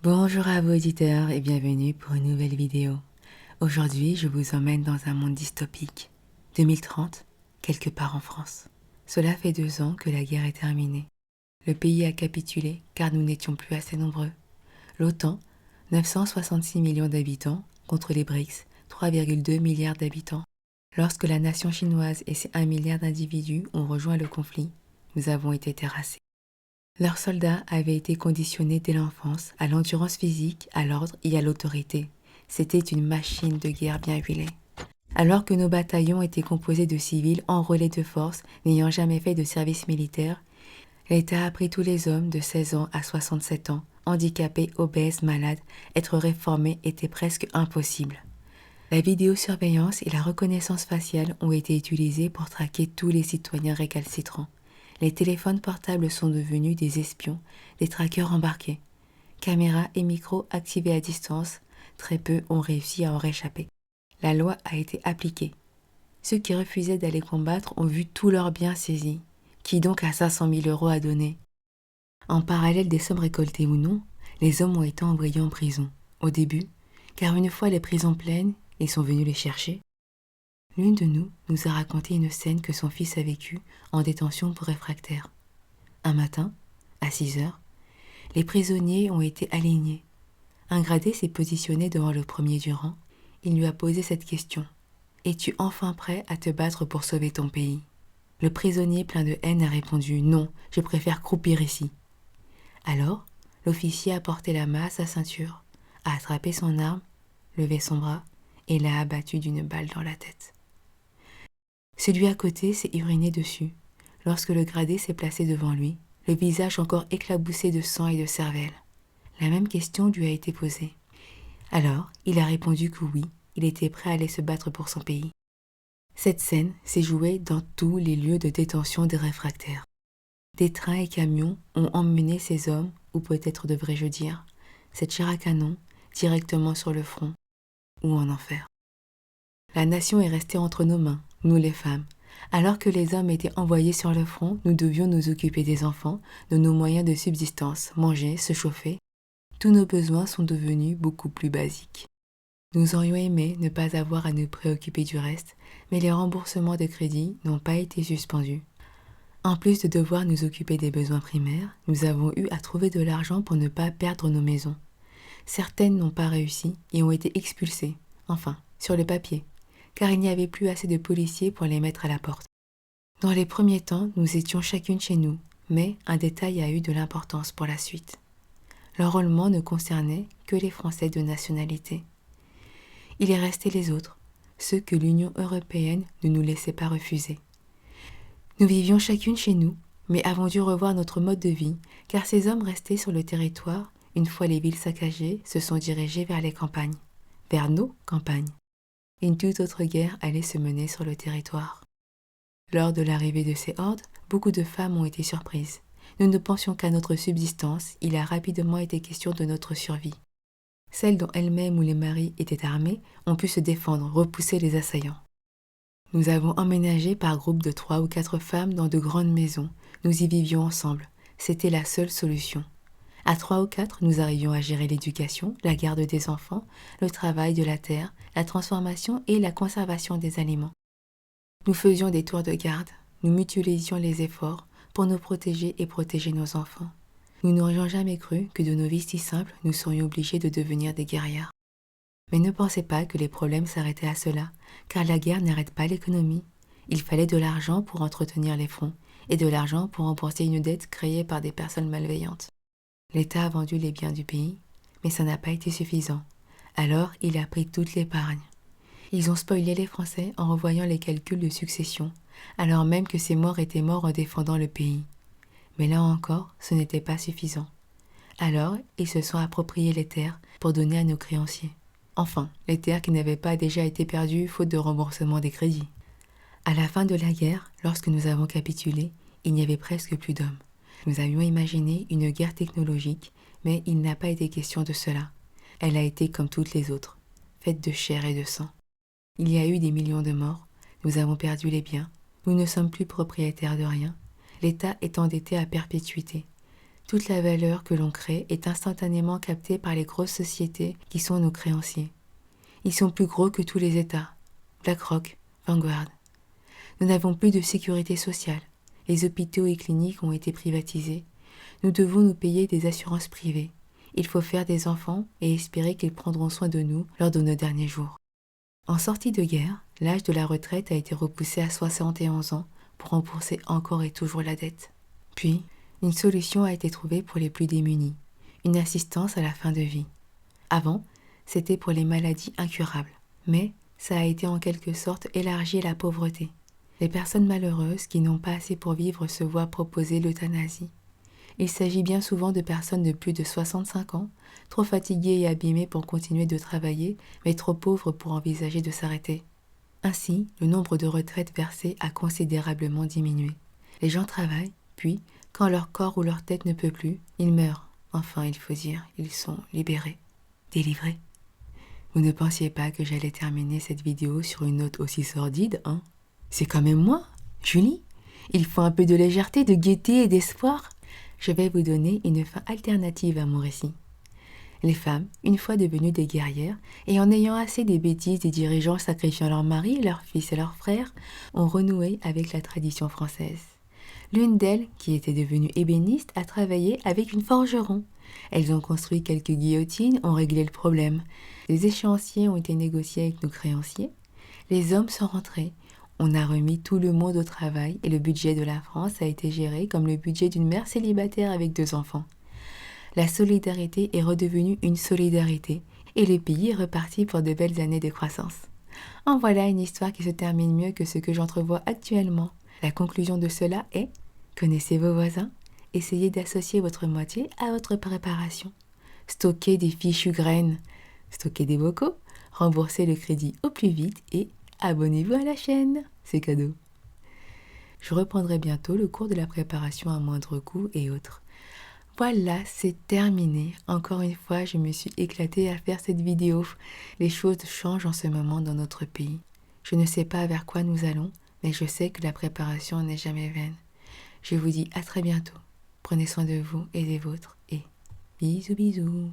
Bonjour à vous auditeurs et bienvenue pour une nouvelle vidéo. Aujourd'hui, je vous emmène dans un monde dystopique. 2030, quelque part en France. Cela fait 2 ans que la guerre est terminée. Le pays a capitulé car nous n'étions plus assez nombreux. L'OTAN, 966 millions d'habitants, contre les BRICS, 3,2 milliards d'habitants. Lorsque la nation chinoise et ses 1 milliard d'individus ont rejoint le conflit, nous avons été terrassés. Leurs soldats avaient été conditionnés dès l'enfance à l'endurance physique, à l'ordre et à l'autorité. C'était une machine de guerre bien huilée. Alors que nos bataillons étaient composés de civils enrôlés de force n'ayant jamais fait de service militaire, l'État a pris tous les hommes de 16 ans à 67 ans, handicapés, obèses, malades. Être réformés était presque impossible. La vidéosurveillance et la reconnaissance faciale ont été utilisées pour traquer tous les citoyens récalcitrants. Les téléphones portables sont devenus des espions, des traqueurs embarqués. Caméras et micros activés à distance, très peu ont réussi à en réchapper. La loi a été appliquée. Ceux qui refusaient d'aller combattre ont vu tous leurs biens saisis. Qui donc a 500 000 € à donner? En parallèle des sommes récoltées ou non, les hommes ont été envoyés en prison. Au début, car une fois les prisons pleines, ils sont venus les chercher. L'une de nous a raconté une scène que son fils a vécue en détention pour réfractaire. Un matin, à 6 heures, les prisonniers ont été alignés. Un gradé s'est positionné devant le premier du rang. Il lui a posé cette question. « Es-tu enfin prêt à te battre pour sauver ton pays ?» Le prisonnier plein de haine a répondu « Non, je préfère croupir ici. » Alors, l'officier a porté la main à sa ceinture, a attrapé son arme, levé son bras et l'a abattu d'une balle dans la tête. Celui à côté s'est uriné dessus, lorsque le gradé s'est placé devant lui, le visage encore éclaboussé de sang et de cervelle. La même question lui a été posée. Alors, il a répondu que oui, il était prêt à aller se battre pour son pays. Cette scène s'est jouée dans tous les lieux de détention des réfractaires. Des trains et camions ont emmené ces hommes, ou peut-être devrais-je dire, cette chair à canon, directement sur le front, ou en enfer. La nation est restée entre nos mains, nous les femmes. Alors que les hommes étaient envoyés sur le front, nous devions nous occuper des enfants, de nos moyens de subsistance, manger, se chauffer. Tous nos besoins sont devenus beaucoup plus basiques. Nous aurions aimé ne pas avoir à nous préoccuper du reste, mais les remboursements de crédit n'ont pas été suspendus. En plus de devoir nous occuper des besoins primaires, nous avons eu à trouver de l'argent pour ne pas perdre nos maisons. Certaines n'ont pas réussi et ont été expulsées, enfin, sur le papier, car il n'y avait plus assez de policiers pour les mettre à la porte. Dans les premiers temps, nous étions chacune chez nous, mais un détail a eu de l'importance pour la suite. L'enrôlement ne concernait que les Français de nationalité. Il est resté les autres, ceux que l'Union européenne ne nous laissait pas refuser. Nous vivions chacune chez nous, mais avons dû revoir notre mode de vie, car ces hommes restés sur le territoire, une fois les villes saccagées, se sont dirigés vers les campagnes, vers nos campagnes. Une toute autre guerre allait se mener sur le territoire. Lors de l'arrivée de ces hordes, beaucoup de femmes ont été surprises. Nous ne pensions qu'à notre subsistance, il a rapidement été question de notre survie. Celles dont elles-mêmes ou les maris étaient armés ont pu se défendre, repousser les assaillants. Nous avons emménagé par groupe de 3 ou 4 femmes dans de grandes maisons. Nous y vivions ensemble. C'était la seule solution. À 3 ou 4, nous arrivions à gérer l'éducation, la garde des enfants, le travail de la terre, la transformation et la conservation des aliments. Nous faisions des tours de garde, nous mutualisions les efforts pour nous protéger et protéger nos enfants. Nous n'aurions jamais cru que de nos vies si simples, nous serions obligés de devenir des guerrières. Mais ne pensez pas que les problèmes s'arrêtaient à cela, car la guerre n'arrête pas l'économie. Il fallait de l'argent pour entretenir les fronts, et de l'argent pour rembourser une dette créée par des personnes malveillantes. L'État a vendu les biens du pays, mais ça n'a pas été suffisant. Alors, il a pris toute l'épargne. Ils ont spoilé les Français en revoyant les calculs de succession, alors même que ces morts étaient morts en défendant le pays. Mais là encore, ce n'était pas suffisant. Alors, ils se sont appropriés les terres pour donner à nos créanciers. Enfin, les terres qui n'avaient pas déjà été perdues faute de remboursement des crédits. À la fin de la guerre, lorsque nous avons capitulé, il n'y avait presque plus d'hommes. Nous avions imaginé une guerre technologique, mais il n'a pas été question de cela. Elle a été comme toutes les autres, faite de chair et de sang. Il y a eu des millions de morts, nous avons perdu les biens, nous ne sommes plus propriétaires de rien. L'État est endetté à perpétuité. Toute la valeur que l'on crée est instantanément captée par les grosses sociétés qui sont nos créanciers. Ils sont plus gros que tous les États. BlackRock, Vanguard. Nous n'avons plus de sécurité sociale. Les hôpitaux et cliniques ont été privatisés. Nous devons nous payer des assurances privées. Il faut faire des enfants et espérer qu'ils prendront soin de nous lors de nos derniers jours. En sortie de guerre, l'âge de la retraite a été repoussé à 71 ans pour rembourser encore et toujours la dette. Puis, une solution a été trouvée pour les plus démunis, une assistance à la fin de vie. Avant, c'était pour les maladies incurables, mais ça a été en quelque sorte élargi à la pauvreté. Les personnes malheureuses qui n'ont pas assez pour vivre se voient proposer l'euthanasie. Il s'agit bien souvent de personnes de plus de 65 ans, trop fatiguées et abîmées pour continuer de travailler, mais trop pauvres pour envisager de s'arrêter. Ainsi, le nombre de retraites versées a considérablement diminué. Les gens travaillent, puis, quand leur corps ou leur tête ne peut plus, ils meurent. Enfin, il faut dire, ils sont libérés, délivrés. Vous ne pensiez pas que j'allais terminer cette vidéo sur une note aussi sordide, hein? C'est quand même moi, Julie. Il faut un peu de légèreté, de gaieté et d'espoir. Je vais vous donner une fin alternative à mon récit. Les femmes, une fois devenues des guerrières, et en ayant assez des bêtises des dirigeants sacrifiant leurs maris, leurs fils et leurs frères, ont renoué avec la tradition française. L'une d'elles, qui était devenue ébéniste, a travaillé avec une forgeron. Elles ont construit quelques guillotines, ont réglé le problème. Les échéanciers ont été négociés avec nos créanciers. Les hommes sont rentrés. On a remis tout le monde au travail et le budget de la France a été géré comme le budget d'une mère célibataire avec 2 enfants. La solidarité est redevenue une solidarité et le pays est reparti pour de belles années de croissance. En voilà une histoire qui se termine mieux que ce que j'entrevois actuellement. La conclusion de cela est: connaissez vos voisins, essayez d'associer votre moitié à votre préparation. Stockez des fichues graines, stockez des bocaux, remboursez le crédit au plus vite et abonnez-vous à la chaîne, c'est cadeau. Je reprendrai bientôt le cours de la préparation à moindre coût et autres. Voilà, c'est terminé. Encore une fois, je me suis éclatée à faire cette vidéo. Les choses changent en ce moment dans notre pays. Je ne sais pas vers quoi nous allons, mais je sais que la préparation n'est jamais vaine. Je vous dis à très bientôt. Prenez soin de vous et des vôtres et bisous bisous.